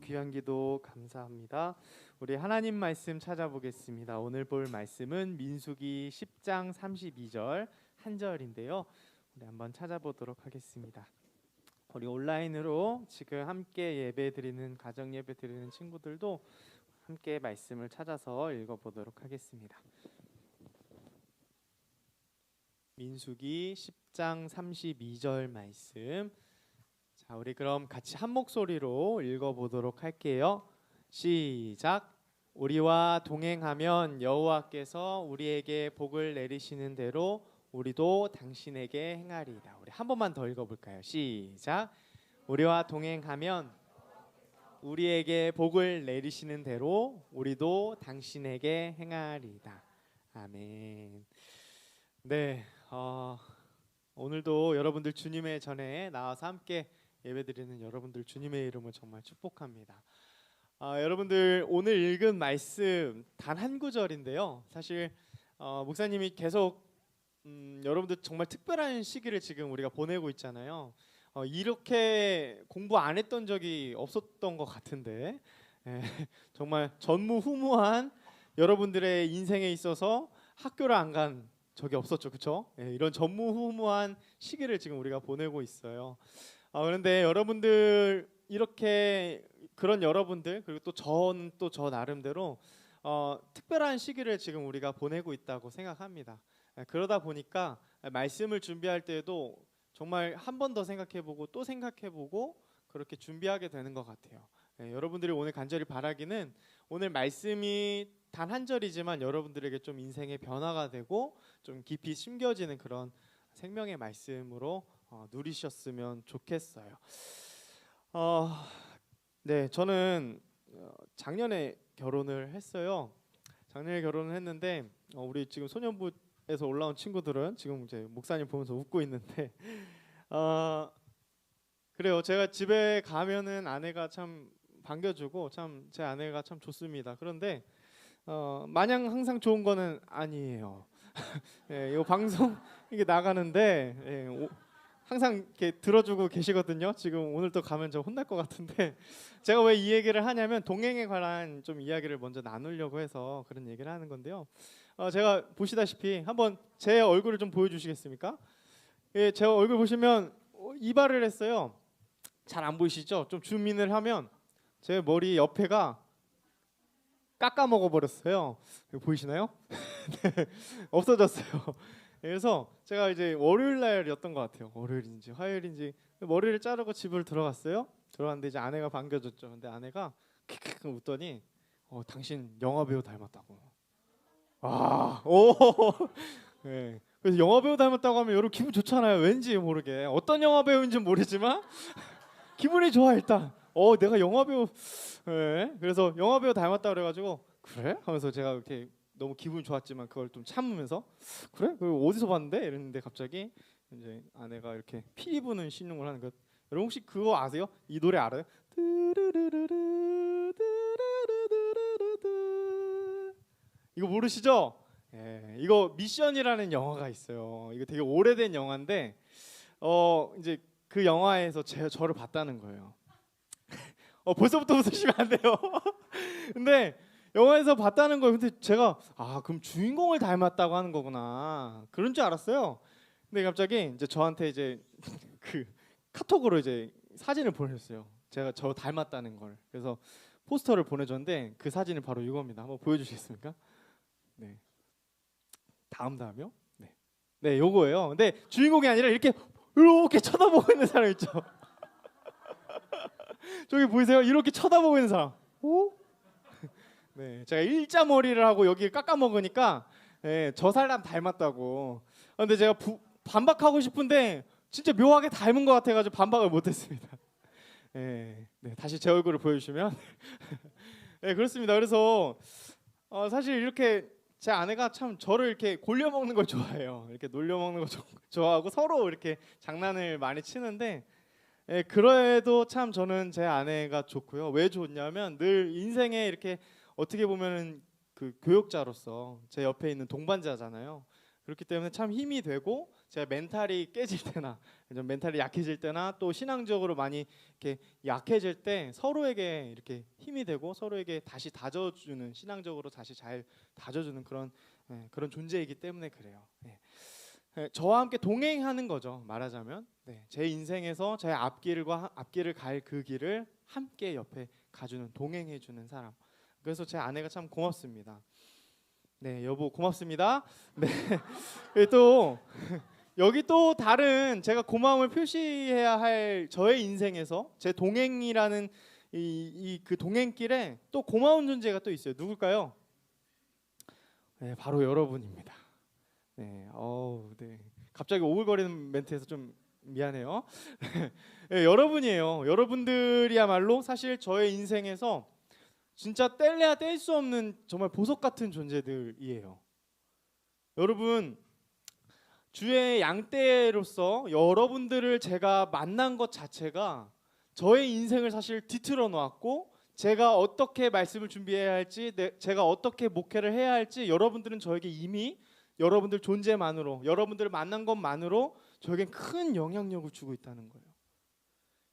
귀한 기도 감사합니다. 우리 하나님 말씀 찾아보겠습니다. 오늘 볼 말씀은 민수기 10장 32절 한 절인데요. 우리 한번 찾아보도록 하겠습니다. 우리 온라인으로 지금 함께 예배 드리는 가정 예배 드리는 친구들도 함께 말씀을 찾아서 읽어보도록 하겠습니다. 민수기 10장 32절 말씀. 자, 우리 그럼 같이 한 목소리로 읽어보도록 할게요. 시작. 우리와 동행하면 여호와께서 우리에게 복을 내리시는 대로 우리도 당신에게 행하리이다. 우리 한 번만 더 읽어볼까요? 시작. 우리와 동행하면 우리에게 복을 내리시는 대로 우리도 당신에게 행하리이다. 아멘. 네, 오늘도 여러분들 주님의 전에 나와서 함께 예배드리는 여러분들 주님의 이름을 정말 축복합니다. 여러분들 오늘 읽은 말씀 단 한 구절인데요. 사실 목사님이 계속 여러분들 정말 특별한 시기를 지금 우리가 보내고 있잖아요. 이렇게 공부 안 했던 적이 없었던 것 같은데 정말 전무후무한 여러분들의 인생에 있어서 학교를 안 간 적이 없었죠, 그렇죠? 이런 전무후무한 시기를 지금 우리가 보내고 있어요. 그런데 여러분들 이렇게 그런 여러분들 그리고 또 저 나름대로 특별한 시기를 지금 우리가 보내고 있다고 생각합니다. 그러다 보니까 말씀을 준비할 때에도 정말 한 번 더 생각해보고 또 생각해보고 그렇게 준비하게 되는 것 같아요. 여러분들이 오늘 간절히 바라기는 오늘 말씀이 단 한 절이지만 여러분들에게 좀 인생의 변화가 되고 좀 깊이 심겨지는 그런 생명의 말씀으로 누리셨으면 좋겠어요. 네, 저는 작년에 결혼을 했어요. 작년에 결혼을 했는데 우리 지금 소년부에서 올라온 친구들은 지금 이제 목사님 보면서 웃고 있는데 그래요. 제가 집에 가면은 아내가 참 반겨주고 참 제 아내가 참 좋습니다. 그런데 마냥 항상 좋은 거는 아니에요. 이 방송 이게 나가는데 항상 이렇게 들어주고 계시거든요. 지금 오늘 또 가면 저 혼날 것 같은데 제가 왜 이 얘기를 하냐면 동행에 관한 좀 이야기를 먼저 나누려고 해서 그런 얘기를 하는 건데요. 제가 보시다시피 한번 제 얼굴을 좀 보여주시겠습니까? 제 얼굴 보시면 이발을 했어요. 잘 안 보이시죠? 좀 줌인을 하면 제 머리 옆에가 깎아 먹어버렸어요. 보이시나요? 네, 없어졌어요. 그래서 제가 이제 월요일 날이었던 것 같아요. 월요일인지 화요일인지 머리를 자르고 집을 들어갔어요. 들어갔는데 이제 아내가 반겨줬죠. 근데 아내가 킥킥 웃더니 당신 영화 배우 닮았다고. 오. 네. 그래서 영화 배우 닮았다고 하면 여러분 기분 좋잖아요. 왠지 모르게 어떤 영화 배우인지 모르지만 기분이 좋아 일단. 내가 영화 배우. 네. 그래서 영화 배우 닮았다 그래가지고 그래? 하면서 제가 이렇게 너무 기분이 좋았지만 그걸 좀 참으면서 그래? 그걸 어디서 봤는데? 이랬는데 갑자기 이제 아내가 이렇게 피 부는 신용을 하는 것. 여러분 혹시 그거 아세요? 이 노래 알아요? 이거 모르시죠? 이거 미션이라는 영화가 있어요. 이거 되게 오래된 영화인데 이제 그 영화에서 저를 봤다는 거예요. 벌써부터 웃으시면 안 돼요. 근데 영화에서 봤다는 거예요. 근데 제가 그럼 주인공을 닮았다고 하는 거구나 그런 줄 알았어요. 근데 갑자기 이제 저한테 이제 그 카톡으로 이제 사진을 보내줬어요. 제가 저 닮았다는 걸. 그래서 포스터를 보내줬는데 그 사진이 바로 이겁니다. 한번 보여주시겠습니까? 네. 다음이요? 네. 네, 요거예요. 근데 주인공이 아니라 이렇게 쳐다보고 있는 사람 있죠. 저기 보이세요? 이렇게 쳐다보고 있는 사람. 오? 네, 제가 일자 머리를 하고 여기 깎아 먹으니까 저 사람 닮았다고. 근데 제가 반박하고 싶은데 진짜 묘하게 닮은 것 같아가지고 반박을 못했습니다. 네, 다시 제 얼굴을 보여주시면 네, 그렇습니다. 그래서 사실 이렇게 제 아내가 참 저를 이렇게 골려 먹는 걸 좋아해요. 이렇게 놀려 먹는 걸 좋아하고 서로 이렇게 장난을 많이 치는데 그래도 참 저는 제 아내가 좋고요. 왜 좋냐면 늘 인생에 이렇게 어떻게 보면은 그 교육자로서 제 옆에 있는 동반자잖아요. 그렇기 때문에 참 힘이 되고 제가 멘탈이 깨질 때나 좀 멘탈이 약해질 때나 또 신앙적으로 많이 이렇게 약해질 때 서로에게 이렇게 힘이 되고 서로에게 다시 다져주는 신앙적으로 다시 잘 다져주는 그런 존재이기 때문에 그래요. 저와 함께 동행하는 거죠. 말하자면 제 인생에서 제 앞길을 갈 그 길을 함께 옆에 가주는 동행해주는 사람. 그래서 제 아내가 참 고맙습니다. 네, 여보 고맙습니다. 네, 또 여기 또 다른 제가 고마움을 표시해야 할 저의 인생에서 제 동행이라는 그 동행길에 또 고마운 존재가 또 있어요. 누굴까요? 네, 바로 여러분입니다. 네, 네. 갑자기 오글거리는 멘트에서 좀 미안해요. 네, 여러분이에요. 여러분들이야말로 사실 저의 인생에서 진짜 뗄래야 뗄 수 없는 정말 보석 같은 존재들이에요. 여러분, 주의 양떼로서 여러분들을 제가 만난 것 자체가 저의 인생을 사실 뒤틀어 놓았고 제가 어떻게 말씀을 준비해야 할지 제가 어떻게 목회를 해야 할지 여러분들은 저에게 이미 여러분들 존재만으로 여러분들을 만난 것만으로 저에겐 큰 영향력을 주고 있다는 거예요.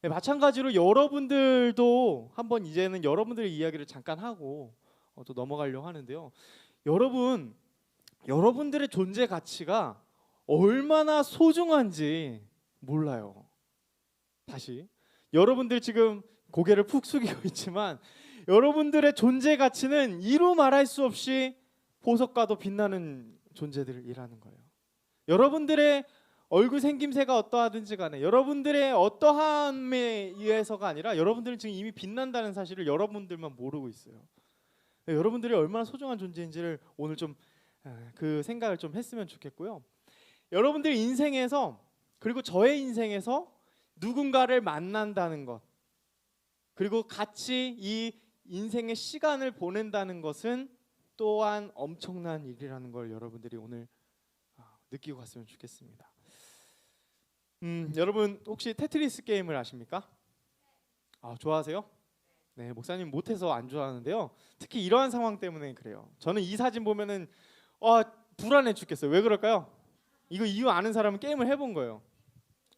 네, 마찬가지로 여러분들도 한번 이제는 여러분들의 이야기를 잠깐 하고 또 넘어가려고 하는데요. 여러분들의 존재 가치가 얼마나 소중한지 몰라요. 다시 여러분들 지금 고개를 푹 숙이고 있지만 여러분들의 존재 가치는 이루 말할 수 없이 보석과도 빛나는 존재들이라는 거예요. 여러분들의 얼굴 생김새가 어떠하든지 간에 여러분들의 어떠함에 의해서가 아니라 여러분들은 지금 이미 빛난다는 사실을 여러분들만 모르고 있어요. 여러분들이 얼마나 소중한 존재인지를 오늘 좀 그 생각을 좀 했으면 좋겠고요. 여러분들 인생에서 그리고 저의 인생에서 누군가를 만난다는 것 그리고 같이 이 인생의 시간을 보낸다는 것은 또한 엄청난 일이라는 걸 여러분들이 오늘 느끼고 갔으면 좋겠습니다. 여러분 혹시 테트리스 게임을 아십니까? 좋아하세요? 네, 목사님 못해서 안 좋아하는데요. 특히 이러한 상황 때문에 그래요. 저는 이 사진 보면은 불안해 죽겠어요. 왜 그럴까요? 이거 이유 아는 사람은 게임을 해본 거예요.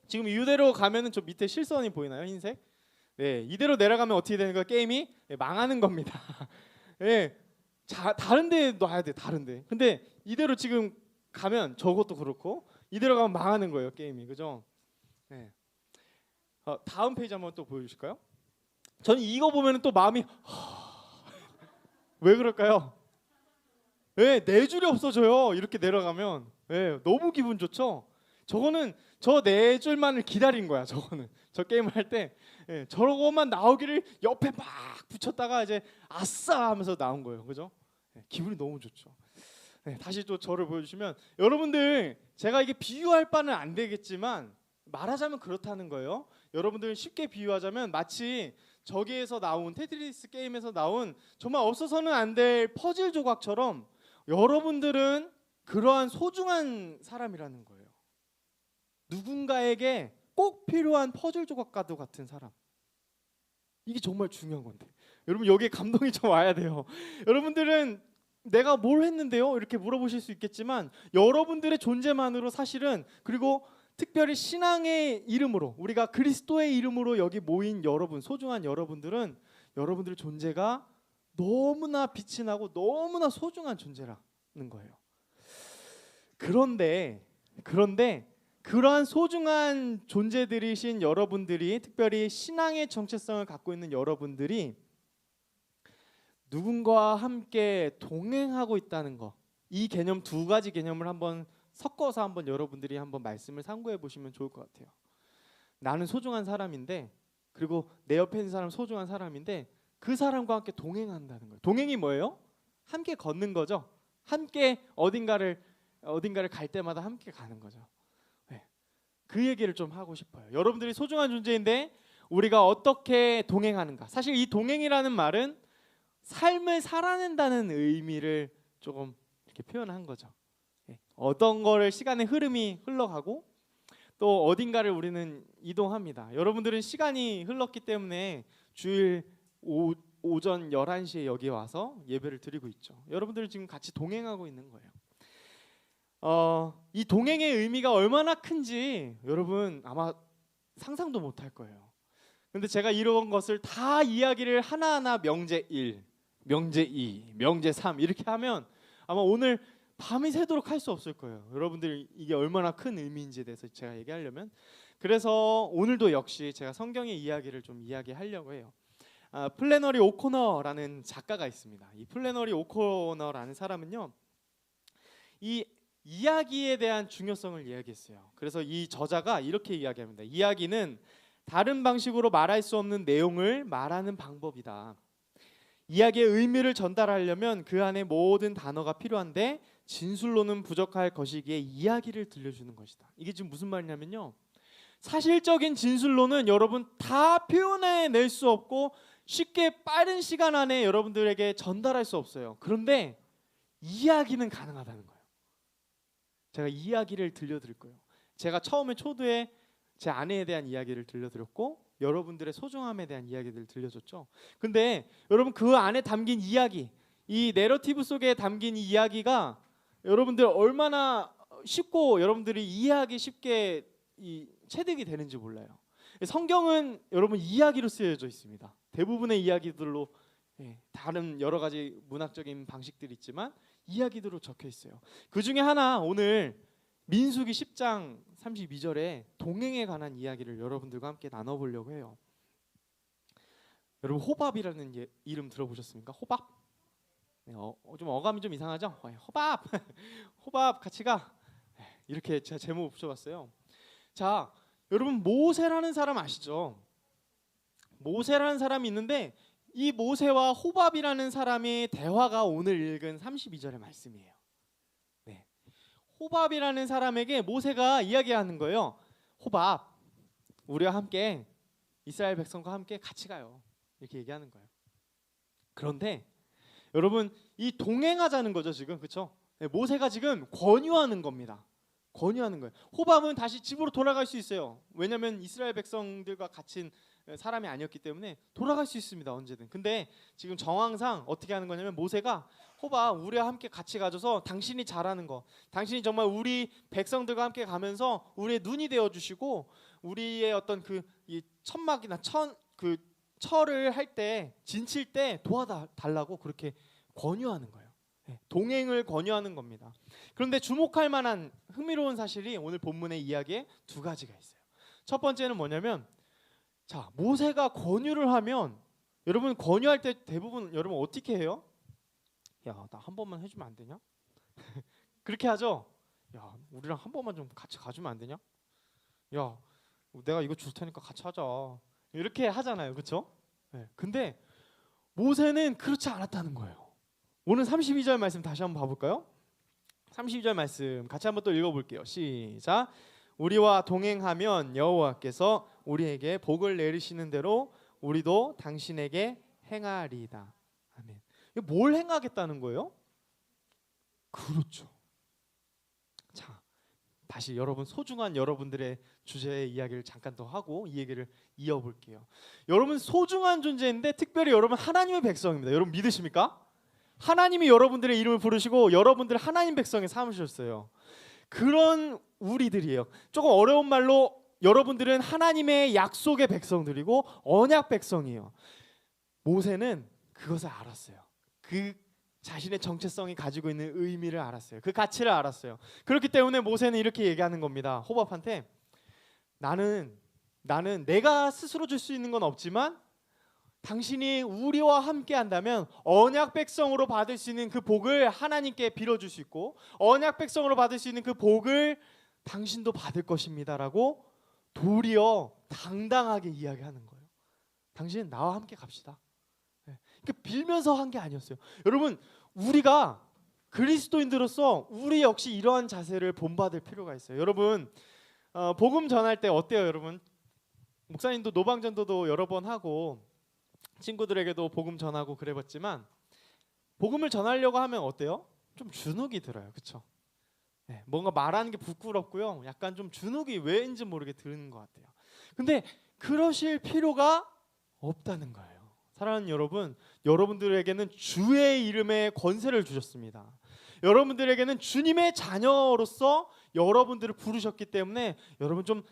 지금 이대로 가면은 저 밑에 실선이 보이나요? 흰색? 네, 이대로 내려가면 어떻게 되는 거예요? 게임이 망하는 겁니다. 네, 다른데 놔야 돼. 다른데. 근데 이대로 지금 가면 저것도 그렇고 이대로 가면 망하는 거예요. 게임이. 그죠? 네. 다음 페이지 한번 또 보여주실까요? 저는 이거 보면은 또 마음이 왜 그럴까요? 네, 네 줄이 없어져요. 이렇게 내려가면 네, 너무 기분 좋죠. 저거는 저 네 줄만을 기다린 거야. 저거는 저 게임을 할 때 네, 저것만 나오기를 옆에 막 붙였다가 이제 아싸 하면서 나온 거예요. 그죠? 네, 기분이 너무 좋죠. 네, 다시 또 저를 보여주시면 여러분들 제가 이게 비유할 바는 안 되겠지만 말하자면 그렇다는 거예요. 여러분들 쉽게 비유하자면 마치 저기에서 나온 테트리스 게임에서 나온 정말 없어서는 안 될 퍼즐 조각처럼 여러분들은 그러한 소중한 사람이라는 거예요. 누군가에게 꼭 필요한 퍼즐 조각과도 같은 사람. 이게 정말 중요한 건데 여러분 여기에 감동이 좀 와야 돼요. 여러분들은 내가 뭘 했는데요? 이렇게 물어보실 수 있겠지만 여러분들의 존재만으로 사실은 그리고 특별히 신앙의 이름으로 우리가 그리스도의 이름으로 여기 모인 여러분 소중한 여러분들은 여러분들의 존재가 너무나 빛이 나고 너무나 소중한 존재라는 거예요. 그런데 그러한 소중한 존재들이신 여러분들이 특별히 신앙의 정체성을 갖고 있는 여러분들이 누군가와 함께 동행하고 있다는 거, 이 개념 두 가지 개념을 한번 섞어서 한번 여러분들이 한번 말씀을 참고해 보시면 좋을 것 같아요. 나는 소중한 사람인데 그리고 내 옆에 있는 사람 소중한 사람인데 그 사람과 함께 동행한다는 거예요. 동행이 뭐예요? 함께 걷는 거죠. 함께 어딘가를 갈 때마다 함께 가는 거죠. 네. 그 얘기를 좀 하고 싶어요. 여러분들이 소중한 존재인데 우리가 어떻게 동행하는가. 사실 이 동행이라는 말은 삶을 살아낸다는 의미를 조금 이렇게 표현한 거죠. 어떤 거를 시간의 흐름이 흘러가고 또 어딘가를 우리는 이동합니다. 여러분들은 시간이 흘렀기 때문에 주일 오전 11시에 여기 와서 예배를 드리고 있죠. 여러분들은 지금 같이 동행하고 있는 거예요. 이 동행의 의미가 얼마나 큰지 여러분 아마 상상도 못할 거예요. 근데 제가 이런 것을 다 이야기를 하나하나 명제 1, 명제 2, 명제 3 이렇게 하면 아마 오늘 밤이 새도록 할 수 없을 거예요. 여러분들이 이게 얼마나 큰 의미인지에 대해서 제가 얘기하려면, 그래서 오늘도 역시 제가 성경의 이야기를 좀 이야기하려고 해요. 플래너리 오코너라는 작가가 있습니다. 이 플래너리 오코너라는 사람은요, 이 이야기에 대한 중요성을 이야기했어요. 그래서 이 저자가 이렇게 이야기합니다. 이야기는 다른 방식으로 말할 수 없는 내용을 말하는 방법이다. 이야기의 의미를 전달하려면 그 안에 모든 단어가 필요한데 진술로는 부족할 것이기에 이야기를 들려주는 것이다. 이게 지금 무슨 말이냐면요, 사실적인 진술로는 여러분 다 표현해낼 수 없고 쉽게 빠른 시간 안에 여러분들에게 전달할 수 없어요. 그런데 이야기는 가능하다는 거예요. 제가 이야기를 들려드릴 거예요. 제가 처음에 초두에 제 아내에 대한 이야기를 들려드렸고 여러분들의 소중함에 대한 이야기들을 들려줬죠. 근데 여러분 그 안에 담긴 이야기, 이 내러티브 속에 담긴 이 이야기가 여러분들 얼마나 쉽고 여러분들이 이해하기 쉽게 체득이 되는지 몰라요. 성경은 여러분 이야기로 쓰여져 있습니다. 대부분의 이야기들로, 다른 여러 가지 문학적인 방식들이 있지만 이야기들로 적혀 있어요. 그 중에 하나, 오늘 민수기 10장 32절에 동행에 관한 이야기를 여러분들과 함께 나눠보려고 해요. 여러분 호밥이라는 이름 들어보셨습니까? 호밥? 좀 어감이 좀 이상하죠? 호밥! 호밥 같이 가! 이렇게 제가 제목을 붙여봤어요. 자, 여러분 모세라는 사람 아시죠? 모세라는 사람이 있는데 이 모세와 호밥이라는 사람의 대화가 오늘 읽은 32절의 말씀이에요. 호밥이라는 사람에게 모세가 이야기하는 거예요. 호밥, 우리와 함께 이스라엘 백성과 함께 같이 가요. 이렇게 얘기하는 거예요. 그런데 여러분 이 동행하자는 거죠 지금, 그렇죠? 모세가 지금 권유하는 겁니다. 권유하는 거예요. 호밥은 다시 집으로 돌아갈 수 있어요. 왜냐하면 이스라엘 백성들과 갇힌 사람이 아니었기 때문에 돌아갈 수 있습니다, 언제든. 근데 지금 정황상 어떻게 하는 거냐면 모세가 호밥, 우리와 함께 같이 가줘서 당신이 잘하는 거, 당신이 정말 우리 백성들과 함께 가면서 우리의 눈이 되어 주시고 우리의 어떤 이 천막이나 철을 할 때, 진칠 때 도와달라고 그렇게 권유하는 거예요. 동행을 권유하는 겁니다. 그런데 주목할 만한 흥미로운 사실이 오늘 본문의 이야기에 두 가지가 있어요. 첫 번째는 뭐냐면, 자, 모세가 권유를 하면 여러분 권유할 때 대부분 여러분 어떻게 해요? 야, 나 한 번만 해주면 안 되냐? 그렇게 하죠. 야, 우리랑 한 번만 좀 같이 가주면 안 되냐? 야, 내가 이거 줄 테니까 같이 하자. 이렇게 하잖아요, 그렇죠? 근데 모세는 그렇지 않았다는 거예요. 오늘 32절 말씀 다시 한번 봐볼까요? 32절 말씀 같이 한번 또 읽어볼게요. 시작. 우리와 동행하면 여호와께서 우리에게 복을 내리시는 대로 우리도 당신에게 행하리이다. 아멘. 뭘 행하겠다는 거예요? 그렇죠. 자, 다시 여러분 소중한 여러분들의 주제의 이야기를 잠깐 더 하고 이 얘기를 이어볼게요. 여러분 소중한 존재인데 특별히 여러분 하나님의 백성입니다. 여러분 믿으십니까? 하나님이 여러분들의 이름을 부르시고 여러분들 하나님 백성에 삼으셨어요. 그런 우리들이에요. 조금 어려운 말로 여러분들은 하나님의 약속의 백성들이고 언약 백성이에요. 모세는 그것을 알았어요. 그 자신의 정체성이 가지고 있는 의미를 알았어요. 그 가치를 알았어요. 그렇기 때문에 모세는 이렇게 얘기하는 겁니다. 호밥한테 나는 내가 스스로 줄 수 있는 건 없지만 당신이 우리와 함께 한다면 언약 백성으로 받을 수 있는 그 복을 하나님께 빌어줄 수 있고 언약 백성으로 받을 수 있는 그 복을 당신도 받을 것입니다라고 도리어 당당하게 이야기하는 거예요. 당신은 나와 함께 갑시다. 그러니까 빌면서 한 게 아니었어요. 여러분 우리가 그리스도인들로서 우리 역시 이러한 자세를 본받을 필요가 있어요. 여러분 복음 전할 때 어때요, 여러분? 목사님도 노방전도도 여러 번 하고 친구들에게도 복음 전하고 그래봤지만 복음을 전하려고 하면 어때요? 좀 주눅이 들어요, 그렇죠? 뭔가 말하는 게 부끄럽고요. 약간 좀 주눅이 왜인지 모르게 드는 것 같아요. 근데 그러실 필요가 없다는 거예요. 사랑하는 여러분, 여러분들에게는 주의 이름의 권세를 주셨습니다. 여러분들에게는 주님의 자녀로서 여러분들을 부르셨기 때문에 여러분 좀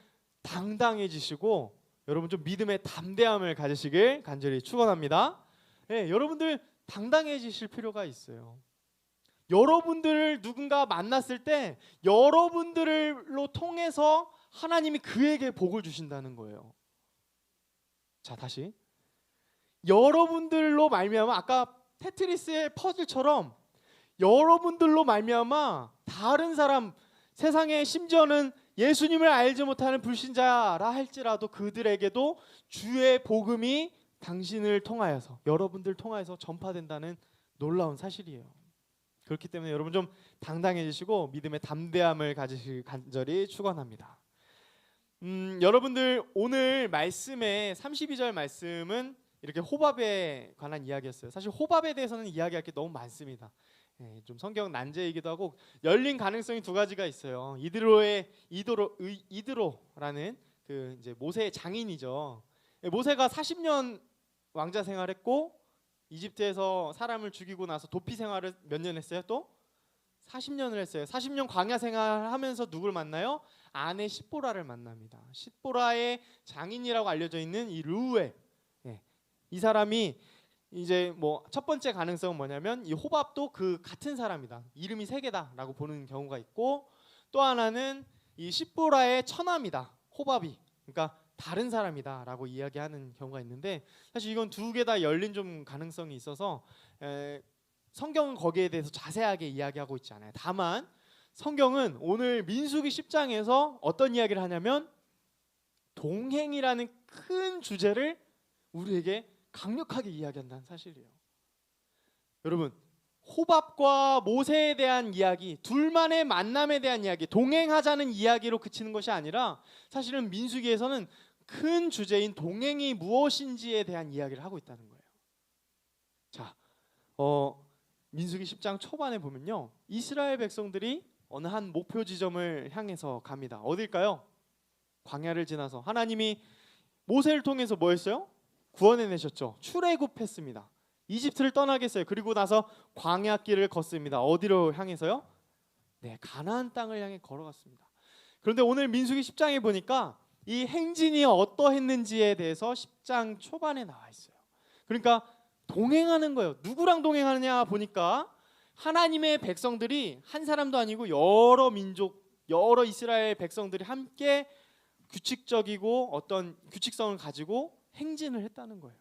당당해지시고 여러분 좀 믿음의 담대함을 가지시길 간절히 축원합니다. 네, 여러분들 당당해지실 필요가 있어요. 여러분들을 누군가 만났을 때 여러분들로 통해서 하나님이 그에게 복을 주신다는 거예요. 자, 다시 여러분들로 말미암아 아까 테트리스의 퍼즐처럼 여러분들로 말미암아 다른 사람 세상에 심지어는 예수님을 알지 못하는 불신자라 할지라도 그들에게도 주의 복음이 당신을 통하여서 여러분들 통하여서 전파된다는 놀라운 사실이에요. 그렇기 때문에 여러분 좀 당당해지시고 믿음의 담대함을 가지시길 간절히 축원합니다. 여러분들 오늘 말씀의 32절 말씀은 이렇게 호밥에 관한 이야기였어요. 사실 호밥에 대해서는 이야기할 게 너무 많습니다. 좀 성경 난제이기도 하고 열린 가능성이 두 가지가 있어요. 이드로라는 그 이제 모세의 장인이죠. 모세가 40년 왕자 생활했고 이집트에서 사람을 죽이고 나서 도피 생활을 몇 년 했어요? 또 40년을 했어요. 40년 광야 생활하면서 누굴 만나요? 아내 십보라를 만납니다. 십보라의 장인이라고 알려져 있는 이 르우엘, 이 사람이 이제 뭐 첫 번째 가능성은 뭐냐면 이 호밥도 그 같은 사람이다. 이름이 세 개다라고 보는 경우가 있고 또 하나는 이 십보라의 처남이다. 호밥이. 그러니까 다른 사람이다라고 이야기하는 경우가 있는데 사실 이건 두 개 다 열린 좀 가능성이 있어서 성경은 거기에 대해서 자세하게 이야기하고 있지 않아요. 다만 성경은 오늘 민수기 10장에서 어떤 이야기를 하냐면 동행이라는 큰 주제를 우리에게 강력하게 이야기한다는 사실이에요. 여러분 호밥과 모세에 대한 이야기, 둘만의 만남에 대한 이야기, 동행하자는 이야기로 그치는 것이 아니라 사실은 민수기에서는 큰 주제인 동행이 무엇인지에 대한 이야기를 하고 있다는 거예요. 자, 민수기 10장 초반에 보면요, 이스라엘 백성들이 어느 한 목표 지점을 향해서 갑니다. 어딜까요? 광야를 지나서 하나님이 모세를 통해서 뭐 했어요? 구원해내셨죠. 출애굽했습니다. 이집트를 떠나게 했어요. 그리고 나서 광야길을 걷습니다. 어디로 향해서요? 네, 가나안 땅을 향해 걸어갔습니다. 그런데 오늘 민수기 10장에 보니까 이 행진이 어떠했는지에 대해서 10장 초반에 나와 있어요. 그러니까 동행하는 거예요. 누구랑 동행하느냐 보니까 하나님의 백성들이 한 사람도 아니고 여러 민족, 여러 이스라엘 백성들이 함께 규칙적이고 어떤 규칙성을 가지고 행진을 했다는 거예요.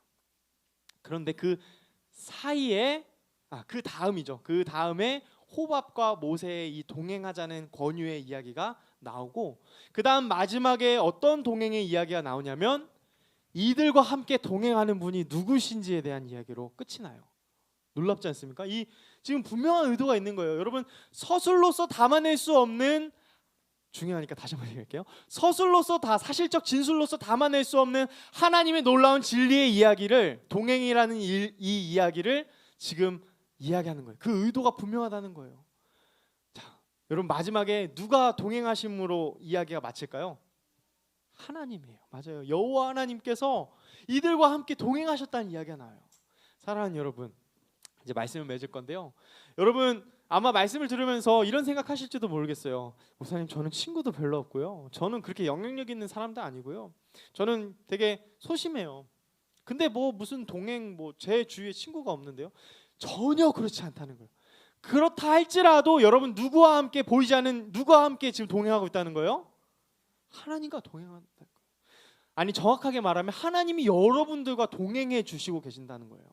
그런데 그 사이에 그 다음이죠. 그 다음에 호밥과 모세의 이 동행하자는 권유의 이야기가 나오고 그 다음 마지막에 어떤 동행의 이야기가 나오냐면 이들과 함께 동행하는 분이 누구신지에 대한 이야기로 끝이 나요. 놀랍지 않습니까? 이 지금 분명한 의도가 있는 거예요. 여러분 서술로서 담아낼 수 없는 중요하니까 다시 한번 얘기할게요. 서술로서 다 사실적 진술로서 담아낼 수 없는 하나님의 놀라운 진리의 이야기를 동행이라는 이 이야기를 지금 이야기하는 거예요. 그 의도가 분명하다는 거예요. 자, 여러분 마지막에 누가 동행하심으로 이야기가 마칠까요? 하나님이에요. 맞아요. 여호와 하나님께서 이들과 함께 동행하셨다는 이야기가 나와요. 사랑하는 여러분, 이제 말씀을 맺을 건데요. 여러분 아마 말씀을 들으면서 이런 생각하실지도 모르겠어요. 목사님 저는 친구도 별로 없고요. 저는 그렇게 영향력 있는 사람도 아니고요. 저는 되게 소심해요. 근데 뭐 무슨 동행 제 주위에 친구가 없는데요. 전혀 그렇지 않다는 거예요. 그렇다 할지라도 여러분 누구와 함께 보이지 않는 누구와 함께 지금 동행하고 있다는 거예요? 하나님과 동행한다는 거예요. 아니 정확하게 말하면 하나님이 여러분들과 동행해 주시고 계신다는 거예요.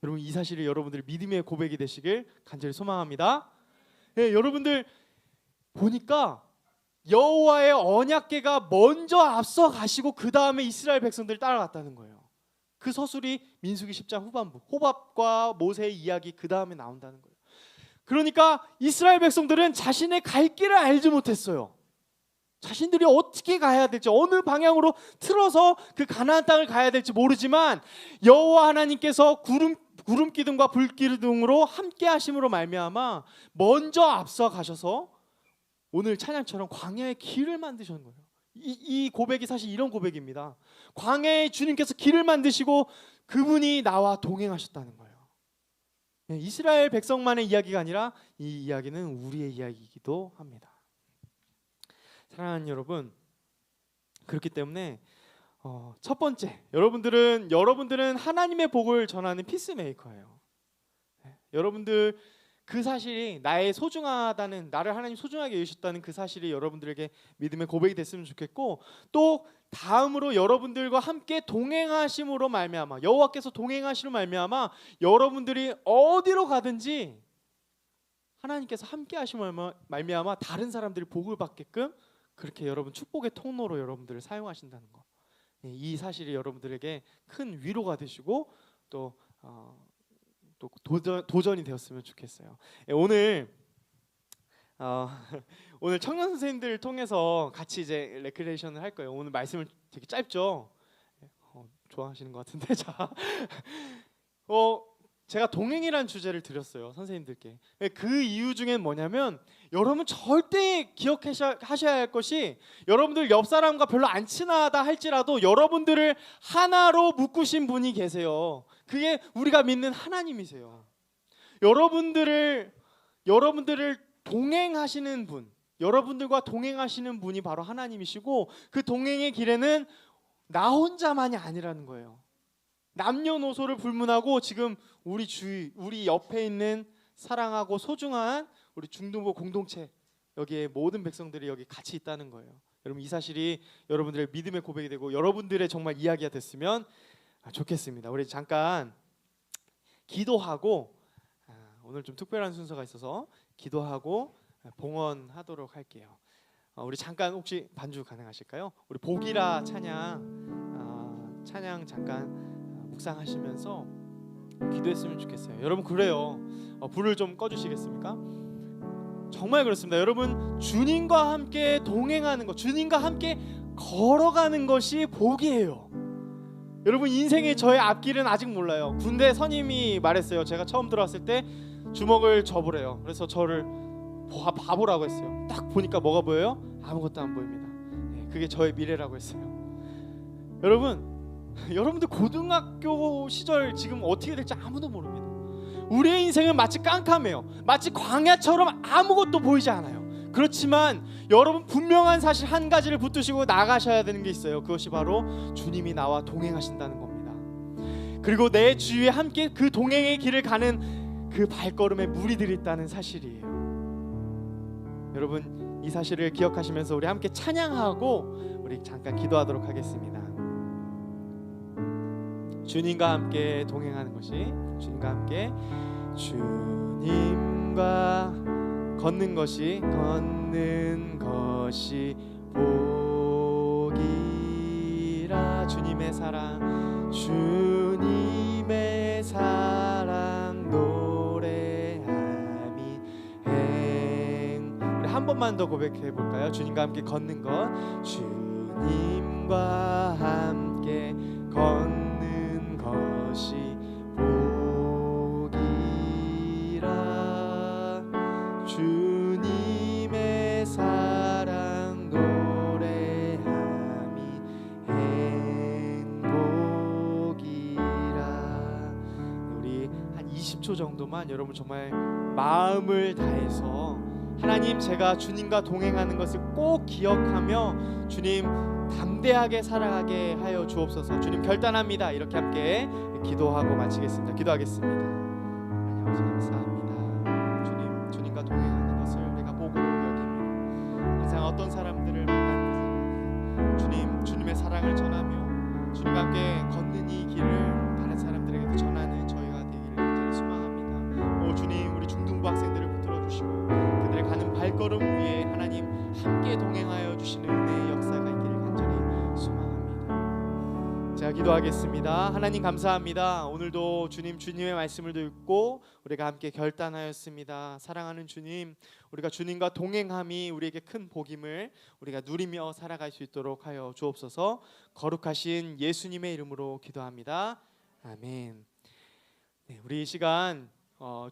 여러분 이 사실이 여러분들의 믿음의 고백이 되시길 간절히 소망합니다. 네, 여러분들 보니까 여호와의 언약궤가 먼저 앞서 가시고 그 다음에 이스라엘 백성들 따라갔다는 거예요. 그 서술이 민수기 10장 후반부 호밥과 모세의 이야기 그 다음에 나온다는 거예요. 그러니까 이스라엘 백성들은 자신의 갈 길을 알지 못했어요. 자신들이 어떻게 가야 될지 어느 방향으로 틀어서 그 가나안 땅을 가야 될지 모르지만 여호와 하나님께서 구름 기둥과 불 기둥으로 함께 하심으로 말미암아 먼저 앞서 가셔서 오늘 찬양처럼 광야의 길을 만드시는 거예요. 이 고백이 사실 이런 고백입니다. 광야에 주님께서 길을 만드시고 그분이 나와 동행하셨다는 거예요. 이스라엘 백성만의 이야기가 아니라 이 이야기는 우리의 이야기이기도 합니다. 사랑하는 여러분, 그렇기 때문에 첫 번째, 여러분들은 하나님의 복을 전하는 피스메이커예요. 여러분들 그 사실이 나를 하나님 소중하게 여기셨다는 그 사실이 여러분들에게 믿음의 고백이 됐으면 좋겠고, 또 다음으로 여러분들과 함께 동행하심으로 말미암아, 여호와께서 동행하심으로 말미암아 여러분들이 어디로 가든지 하나님께서 함께 하심으로 말미암아 다른 사람들이 복을 받게끔 그렇게 여러분 축복의 통로로 여러분들을 사용하신다는 거, 이 사실이 여러분들에게 큰 위로가 되시고 또 도전이 되었으면 좋겠어요. 오늘 오늘 청년 선생님들을 통해서 같이 이제 레크레이션을 할 거예요. 오늘 말씀을 되게 짧죠? 좋아하시는 것 같은데 자, 제가 동행이라는 주제를 드렸어요, 선생님들께. 그 이유 중엔 뭐냐면 여러분 절대 기억하셔야 할 것이, 여러분들 옆 사람과 별로 안 친하다 할지라도 여러분들을 하나로 묶으신 분이 계세요. 그게 우리가 믿는 하나님이세요. 여러분들을 동행하시는 분, 여러분들과 동행하시는 분이 바로 하나님이시고, 그 동행의 길에는 나 혼자만이 아니라는 거예요. 남녀노소를 불문하고 지금 우리 옆에 있는 사랑하고 소중한 우리 중등부 공동체, 여기에 모든 백성들이 여기 같이 있다는 거예요. 여러분, 이 사실이 여러분들의 믿음의 고백이 되고 여러분들의 정말 이야기가 됐으면 좋겠습니다. 우리 잠깐 기도하고, 오늘 좀 특별한 순서가 있어서 기도하고 봉헌하도록 할게요. 우리 잠깐 혹시 반주 가능하실까요? 우리 복이라 찬양 잠깐 묵상하시면서 기도했으면 좋겠어요. 여러분, 그래요. 불을 좀 꺼주시겠습니까? 정말 그렇습니다. 여러분, 주님과 함께 동행하는 것, 주님과 함께 걸어가는 것이 복이에요. 여러분, 인생의 저의 앞길은 아직 몰라요. 군대 선임이 말했어요. 제가 처음 들어왔을 때 주먹을 접으래요. 그래서 저를 바보라고 했어요. 딱 보니까 뭐가 보여요? 아무것도 안 보입니다. 그게 저의 미래라고 했어요. 여러분들 고등학교 시절 지금 어떻게 될지 아무도 모릅니다. 우리의 인생은 마치 깜깜해요. 마치 광야처럼 아무것도 보이지 않아요. 그렇지만 여러분, 분명한 사실 한 가지를 붙드시고 나가셔야 되는 게 있어요. 그것이 바로 주님이 나와 동행하신다는 겁니다. 그리고 내 주위에 함께 그 동행의 길을 가는 그 발걸음에 무리들이 있다는 사실이에요. 여러분, 이 사실을 기억하시면서 우리 함께 찬양하고 우리 잠깐 기도하도록 하겠습니다. 주님과 함께 동행하는 것이, 주님과 함께 주님과 걷는 것이 복이라. 주님의 사랑 노래하미 우리 한 번만 더 고백해 볼까요? 주님과 함께 걷는 것, 주님과 함께 걷는 것이 복이라. 주님의 사랑 노래하미 행복이라. 우리 한 20초 정도만 여러분 정말 마음을 다해서, 하나님, 제가 주님과 동행하는 것을 꼭 기억하며 주님 담대하게 살아가게 하여 주옵소서. 주님 결단합니다. 이렇게 함께 기도하고 마치겠습니다. 기도하겠습니다. 하나님 아버지, 감사합니다. 주님과 동행하는 것을 내가 복으로 여기며 항상 어떤 사람들을 만나는 주님의 사랑을 전하며 주님과 함께 걷는 이 길을 다른 사람들에게도 전하는 저희가 되기를 간절히 소망합니다. 주님, 우리 중등부 학생들을 붙들어 주시고 그들의 가는 발걸음 위에 하나님 함께 동행하여 주시는 은혜의 역사가 있기를 간절히 소망합니다. 제가 기도하겠습니다. 하나님, 감사합니다. 오늘도 주님의 말씀을 듣고 우리가 함께 결단하였습니다. 사랑하는 주님, 우리가 주님과 동행함이 우리에게 큰 복임을 우리가 누리며 살아갈 수 있도록 하여 주옵소서. 거룩하신 예수님의 이름으로 기도합니다. 아멘. 네, 우리 이 시간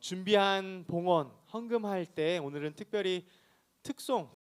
준비한 봉헌 헌금할 때 오늘은 특별히 특송